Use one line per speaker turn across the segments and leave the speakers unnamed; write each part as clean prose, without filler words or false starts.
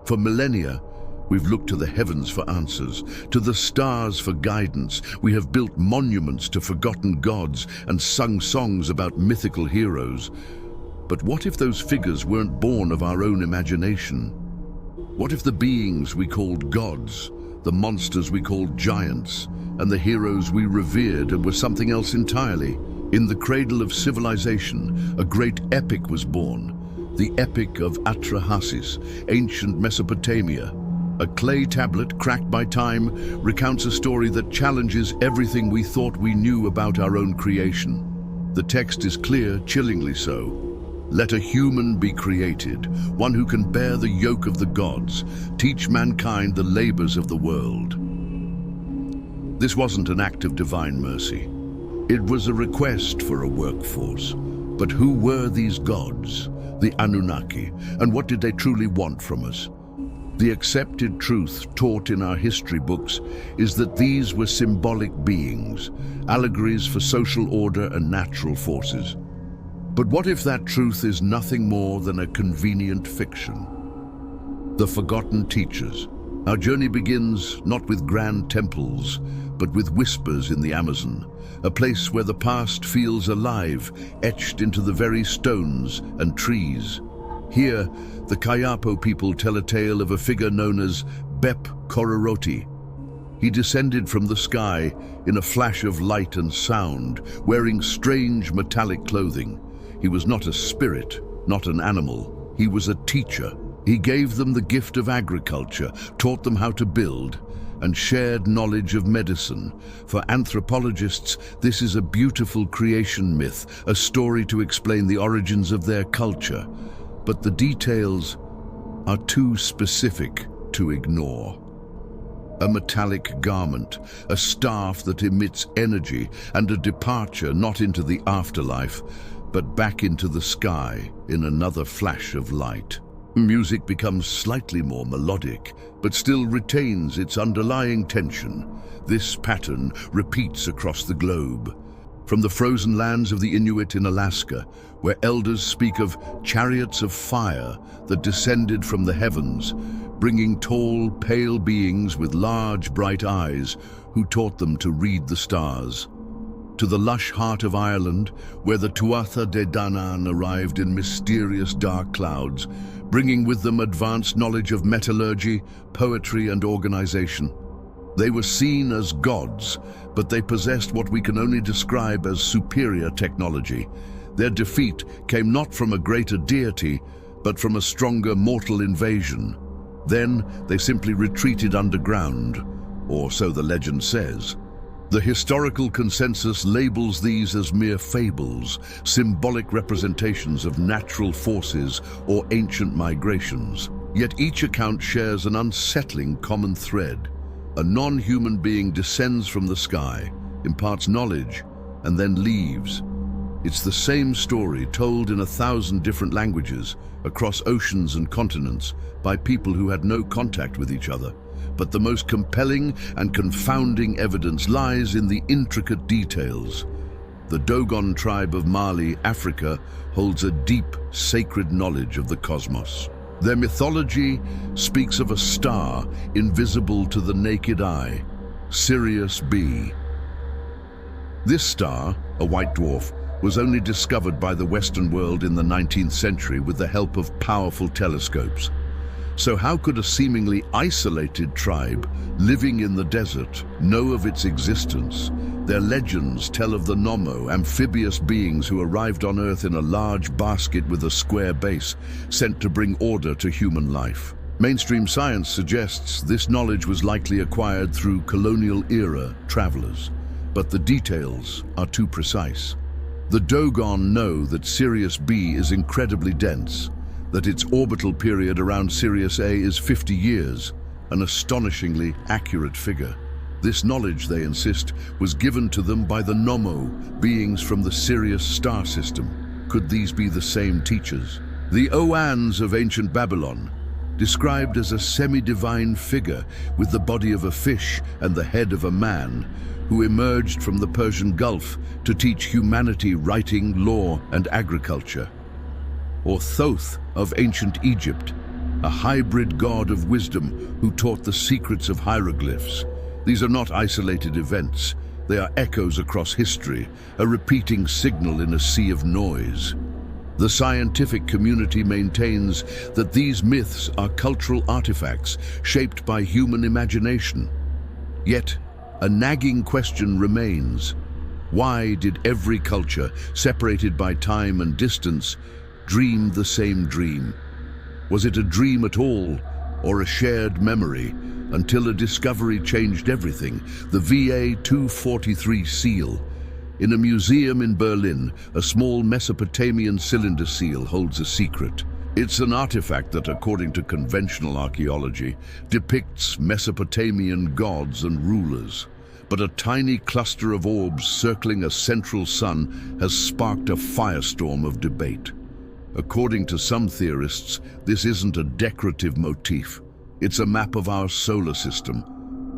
For millennia, we've looked to the heavens for answers, to the stars for guidance. We have built monuments to forgotten gods and sung songs about mythical heroes. But what if those figures weren't born of our own imagination? What if the beings we called gods, the monsters we called giants, and the heroes we revered were something else entirely? In the cradle of civilization, a great epic was born, the Epic of Atrahasis, ancient Mesopotamia. A clay tablet cracked by time recounts a story that challenges everything we thought we knew about our own creation. The text is clear, chillingly so. Let a human be created, one who can bear the yoke of the gods, teach mankind the labors of the world. This wasn't an act of divine mercy. It was a request for a workforce. But who were these gods, the Anunnaki, and what did they truly want from us? The accepted truth taught in our history books is that these were symbolic beings, allegories for social order and natural forces. But what if that truth is nothing more than a convenient fiction? The forgotten teachers. Our journey begins not with grand temples, but with whispers in the Amazon, a place where the past feels alive, etched into the very stones and trees. Here, the Kayapo people tell a tale of a figure known as Bep Kororoti. He descended from the sky in a flash of light and sound, wearing strange metallic clothing. He was not a spirit, not an animal. He was a teacher. He gave them the gift of agriculture, taught them how to build, and shared knowledge of medicine. For anthropologists, this is a beautiful creation myth, a story to explain the origins of their culture. But the details are too specific to ignore. A metallic garment, a staff that emits energy, and a departure not into the afterlife, but back into the sky in another flash of light. Music becomes slightly more melodic, but still retains its underlying tension. This pattern repeats across the globe. From the frozen lands of the Inuit in Alaska, where elders speak of chariots of fire that descended from the heavens, bringing tall, pale beings with large, bright eyes who taught them to read the stars. To the lush heart of Ireland, where the Tuatha De Danann arrived in mysterious dark clouds, bringing with them advanced knowledge of metallurgy, poetry, and organization. They were seen as gods, but they possessed what we can only describe as superior technology. Their defeat came not from a greater deity, but from a stronger mortal invasion. Then they simply retreated underground, or so the legend says. The historical consensus labels these as mere fables, symbolic representations of natural forces or ancient migrations. Yet each account shares an unsettling common thread. A non-human being descends from the sky, imparts knowledge, and then leaves. It's the same story told in 1,000 different languages, across oceans and continents, by people who had no contact with each other. But the most compelling and confounding evidence lies in the intricate details. The Dogon tribe of Mali, Africa, holds a deep, sacred knowledge of the cosmos. Their mythology speaks of a star invisible to the naked eye, Sirius B. This star, a white dwarf, was only discovered by the Western world in the 19th century with the help of powerful telescopes. So how could a seemingly isolated tribe living in the desert know of its existence? Their legends tell of the Nomo, amphibious beings who arrived on Earth in a large basket with a square base, sent to bring order to human life. Mainstream science suggests this knowledge was likely acquired through colonial-era travelers, but the details are too precise. The Dogon know that Sirius B is incredibly dense, that its orbital period around Sirius A is 50 years, an astonishingly accurate figure. This knowledge, they insist, was given to them by the Nomo, beings from the Sirius star system. Could these be the same teachers? The Oans of ancient Babylon, described as a semi-divine figure with the body of a fish and the head of a man, who emerged from the Persian Gulf to teach humanity writing, law, and agriculture. Or Thoth of ancient Egypt, a hybrid god of wisdom who taught the secrets of hieroglyphs. These are not isolated events. They are echoes across history, a repeating signal in a sea of noise. The scientific community maintains that these myths are cultural artifacts shaped by human imagination. Yet, a nagging question remains. Why did every culture, separated by time and distance, dream the same dream? Was it a dream at all, or a shared memory, until a discovery changed everything, the VA-243 seal? In a museum in Berlin, a small Mesopotamian cylinder seal holds a secret. It's an artifact that, according to conventional archaeology, depicts Mesopotamian gods and rulers. But a tiny cluster of orbs circling a central sun has sparked a firestorm of debate. According to some theorists, this isn't a decorative motif. It's a map of our solar system,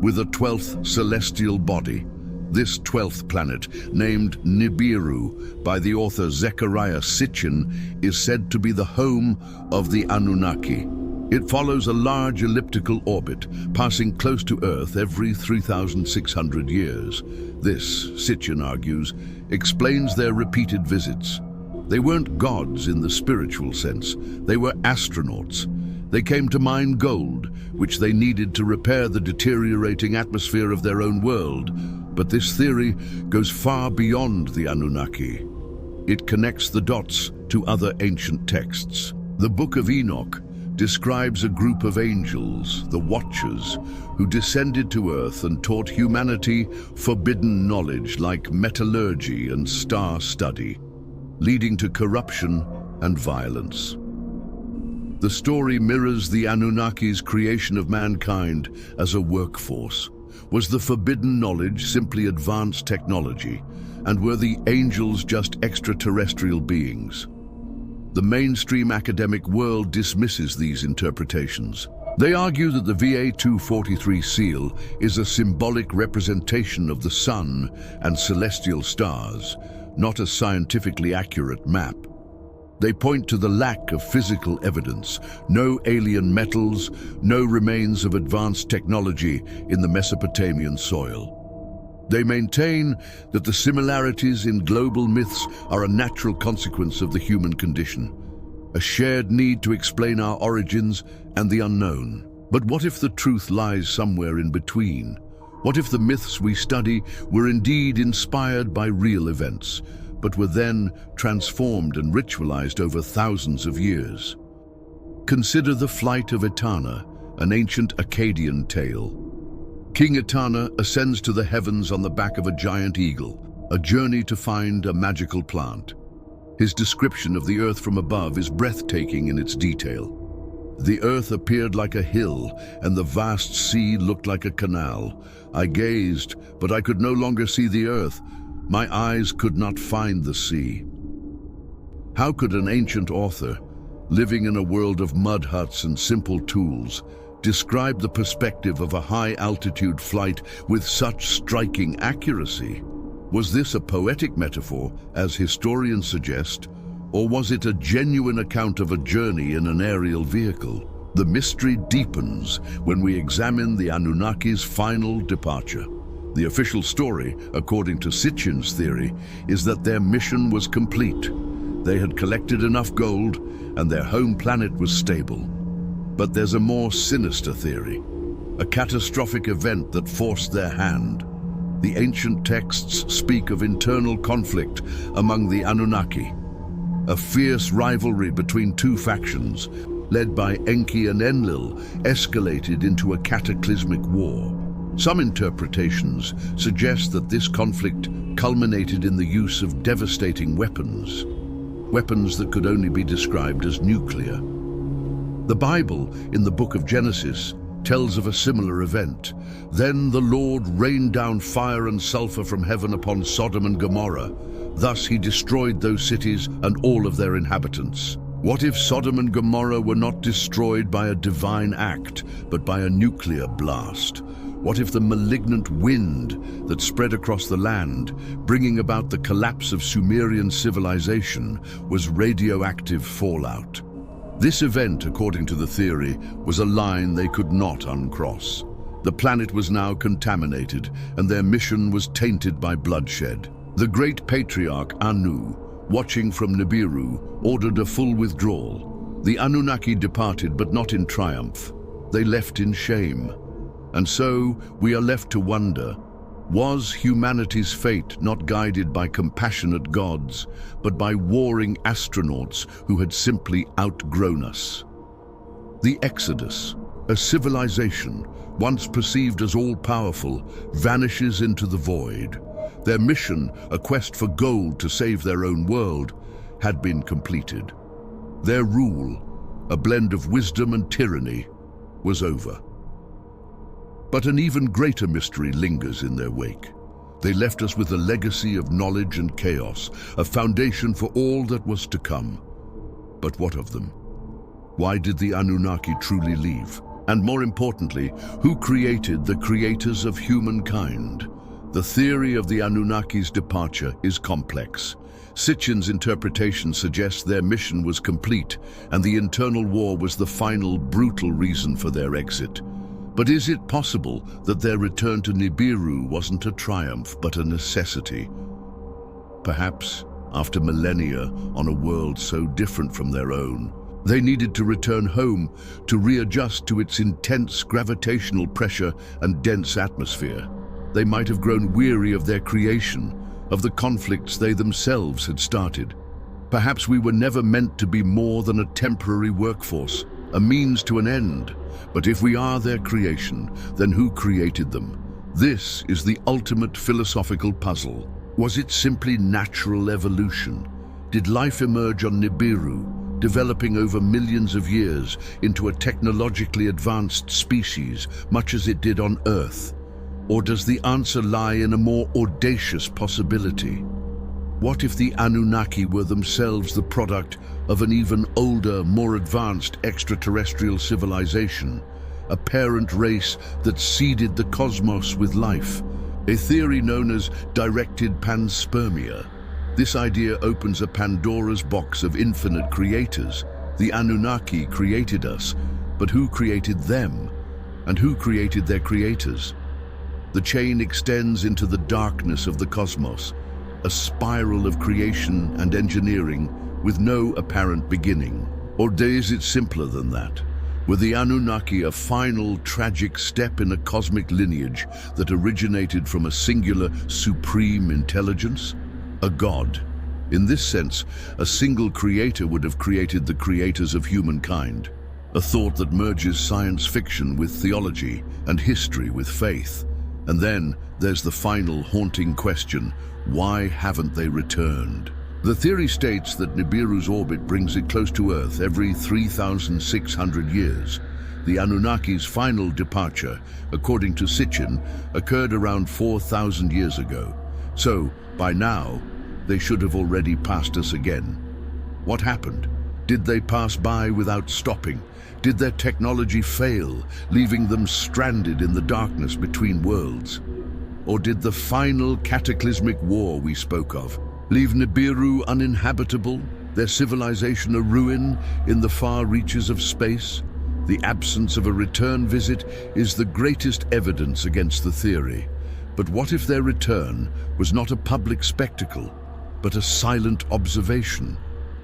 with a 12th celestial body. This 12th planet, named Nibiru by the author Zecharia Sitchin, is said to be the home of the Anunnaki. It follows a large elliptical orbit, passing close to Earth every 3,600 years. This, Sitchin argues, explains their repeated visits. They weren't gods in the spiritual sense. They were astronauts. They came to mine gold, which they needed to repair the deteriorating atmosphere of their own world. But this theory goes far beyond the Anunnaki. It connects the dots to other ancient texts. The Book of Enoch describes a group of angels, the Watchers, who descended to Earth and taught humanity forbidden knowledge like metallurgy and star study, leading to corruption and violence. The story mirrors the Anunnaki's creation of mankind as a workforce. Was the forbidden knowledge simply advanced technology, and were the angels just extraterrestrial beings? The mainstream academic world dismisses these interpretations. They argue that the VA-243 seal is a symbolic representation of the sun and celestial stars, not a scientifically accurate map. They point to the lack of physical evidence, no alien metals, no remains of advanced technology in the Mesopotamian soil. They maintain that the similarities in global myths are a natural consequence of the human condition, a shared need to explain our origins and the unknown. But what if the truth lies somewhere in between? What if the myths we study were indeed inspired by real events, but were then transformed and ritualized over thousands of years? Consider the flight of Etana, an ancient Akkadian tale. King Etana ascends to the heavens on the back of a giant eagle, a journey to find a magical plant. His description of the earth from above is breathtaking in its detail. The earth appeared like a hill, and the vast sea looked like a canal. I gazed, but I could no longer see the earth. My eyes could not find the sea. How could an ancient author, living in a world of mud huts and simple tools, describe the perspective of a high-altitude flight with such striking accuracy? Was this a poetic metaphor, as historians suggest, or was it a genuine account of a journey in an aerial vehicle? The mystery deepens when we examine the Anunnaki's final departure. The official story, according to Sitchin's theory, is that their mission was complete. They had collected enough gold, and their home planet was stable. But there's a more sinister theory, a catastrophic event that forced their hand. The ancient texts speak of internal conflict among the Anunnaki. A fierce rivalry between two factions, led by Enki and Enlil, escalated into a cataclysmic war. Some interpretations suggest that this conflict culminated in the use of devastating weapons that could only be described as nuclear. The Bible, in the book of Genesis, tells of a similar event. Then the Lord rained down fire and sulfur from heaven upon Sodom and Gomorrah. Thus he destroyed those cities and all of their inhabitants. What if Sodom and Gomorrah were not destroyed by a divine act, but by a nuclear blast? What if the malignant wind that spread across the land, bringing about the collapse of Sumerian civilization, was radioactive fallout? This event, according to the theory, was a line they could not uncross. The planet was now contaminated, and their mission was tainted by bloodshed. The great patriarch Anu, watching from Nibiru, ordered a full withdrawal. The Anunnaki departed, but not in triumph. They left in shame. And so we are left to wonder, was humanity's fate not guided by compassionate gods, but by warring astronauts who had simply outgrown us? The Exodus, a civilization once perceived as all-powerful, vanishes into the void. Their mission, a quest for gold to save their own world, had been completed. Their rule, a blend of wisdom and tyranny, was over. But an even greater mystery lingers in their wake. They left us with a legacy of knowledge and chaos, a foundation for all that was to come. But what of them? Why did the Anunnaki truly leave? And more importantly, who created the creators of humankind? The theory of the Anunnaki's departure is complex. Sitchin's interpretation suggests their mission was complete, and the internal war was the final, brutal reason for their exit. But is it possible that their return to Nibiru wasn't a triumph, but a necessity? Perhaps, after millennia on a world so different from their own, they needed to return home to readjust to its intense gravitational pressure and dense atmosphere. They might have grown weary of their creation, of the conflicts they themselves had started. Perhaps we were never meant to be more than a temporary workforce, a means to an end. But if we are their creation, then who created them? This is the ultimate philosophical puzzle. Was it simply natural evolution? Did life emerge on Nibiru, developing over millions of years into a technologically advanced species, much as it did on Earth? Or does the answer lie in a more audacious possibility? What if the Anunnaki were themselves the product of an even older, more advanced extraterrestrial civilization, a parent race that seeded the cosmos with life, a theory known as directed panspermia? This idea opens a Pandora's box of infinite creators. The Anunnaki created us, but who created them? And who created their creators? The chain extends into the darkness of the cosmos, a spiral of creation and engineering with no apparent beginning. Or is it simpler than that? Were the Anunnaki a final, tragic step in a cosmic lineage that originated from a singular, supreme intelligence? A god. In this sense, a single creator would have created the creators of humankind. A thought that merges science fiction with theology and history with faith. And then there's the final haunting question: why haven't they returned? The theory states that Nibiru's orbit brings it close to Earth every 3,600 years. The Anunnaki's final departure, according to Sitchin, occurred around 4,000 years ago. So, by now, they should have already passed us again. What happened? Did they pass by without stopping? Did their technology fail, leaving them stranded in the darkness between worlds? Or did the final cataclysmic war we spoke of leave Nibiru uninhabitable, their civilization a ruin in the far reaches of space? The absence of a return visit is the greatest evidence against the theory. But what if their return was not a public spectacle, but a silent observation?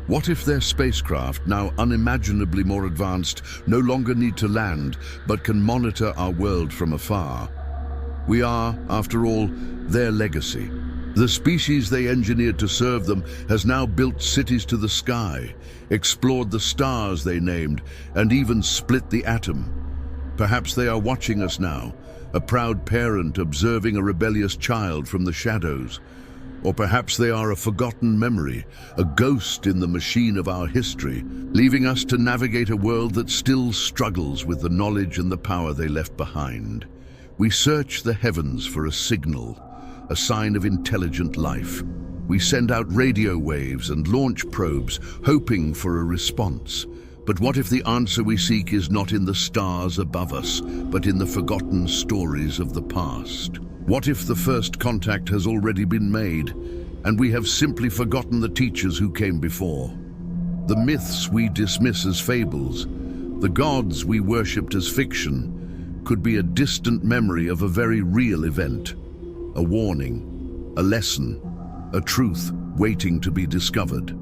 What if their spacecraft, now unimaginably more advanced, no longer need to land, but can monitor our world from afar? We are, after all, their legacy. The species they engineered to serve them has now built cities to the sky, explored the stars they named, and even split the atom. Perhaps they are watching us now, a proud parent observing a rebellious child from the shadows. Or perhaps they are a forgotten memory, a ghost in the machine of our history, leaving us to navigate a world that still struggles with the knowledge and the power they left behind. We search the heavens for a signal, a sign of intelligent life. We send out radio waves and launch probes, hoping for a response. But what if the answer we seek is not in the stars above us, but in the forgotten stories of the past? What if the first contact has already been made, and we have simply forgotten the teachers who came before? The myths we dismiss as fables, the gods we worshipped as fiction, could be a distant memory of a very real event, a warning, a lesson, a truth waiting to be discovered.